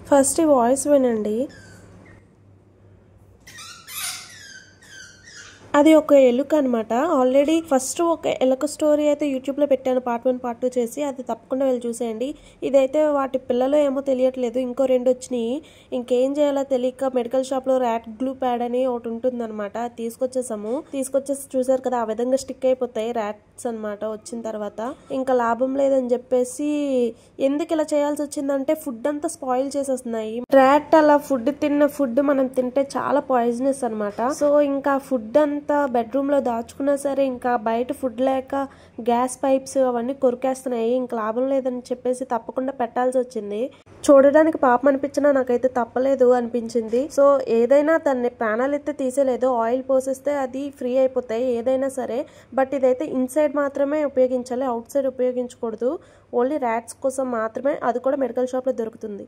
First ఈ voice వినండి. అది ఒక ఎలుక అనమాట. ఆల్రెడీ ఫస్ట్ ఒక ఎలుక స్టోరీ అయితే యూట్యూబ్లో పెట్టాను, పార్ట్ 1 పార్ట్ 2 చేసి. అది తప్పకుండా వెళ్ళి చూసేయండి. ఇదైతే వాటి పిల్లలు ఏమో తెలియట్లేదు, ఇంకో 2 వచ్చినాయి. ఇంకేం చేయాలో తెలియక మెడికల్ షాప్లో ర్యాట్ గ్లూ ప్యాడ్ అని ఒకటి ఉంటుందన్నమాట, అది తీసుకొచ్చేసి చూసారు కదా, ఆ విధంగా స్టిక్ అయిపోతాయి ర్యాట్స్ అనమాట. వచ్చిన తర్వాత ఇంకా లాభం లేదని చెప్పేసి ఎందుకు ఇలా చేయాల్సి వచ్చిందంటే ఫుడ్ అంతా స్పాయిల్ చేసేస్తున్నాయి. ర్యాట్ అలా తిన్న ఫుడ్ మనం తింటే చాలా పాయిజనస్ అనమాట. సో ఇంకా ఫుడ్ అంతా బెడ్రూమ్ లో దాచుకున్నా సరే ఇంకా బయట ఫుడ్ లేక గ్యాస్ పైప్స్ అవన్నీ కొరికేస్తున్నాయి. ఇంకా లాభం లేదని చెప్పేసి తప్పకుండా పెట్టాల్సి వచ్చింది. చూడడానికి పాపం అనిపించినా నాకైతే తప్పలేదు అనిపించింది. సో ఏదైనా దాన్ని ప్రాణాలు అయితే తీసేలేదు, ఆయిల్ పోసేస్తే అది ఫ్రీ అయిపోతాయి ఏదైనా సరే. బట్ ఇదైతే ఇన్సైడ్ మాత్రమే ఉపయోగించాలి, అవుట్ సైడ్ ఉపయోగించకూడదు. ఓన్లీ ర్యాట్స్ కోసం మాత్రమే, అది కూడా మెడికల్ షాప్ లో దొరుకుతుంది.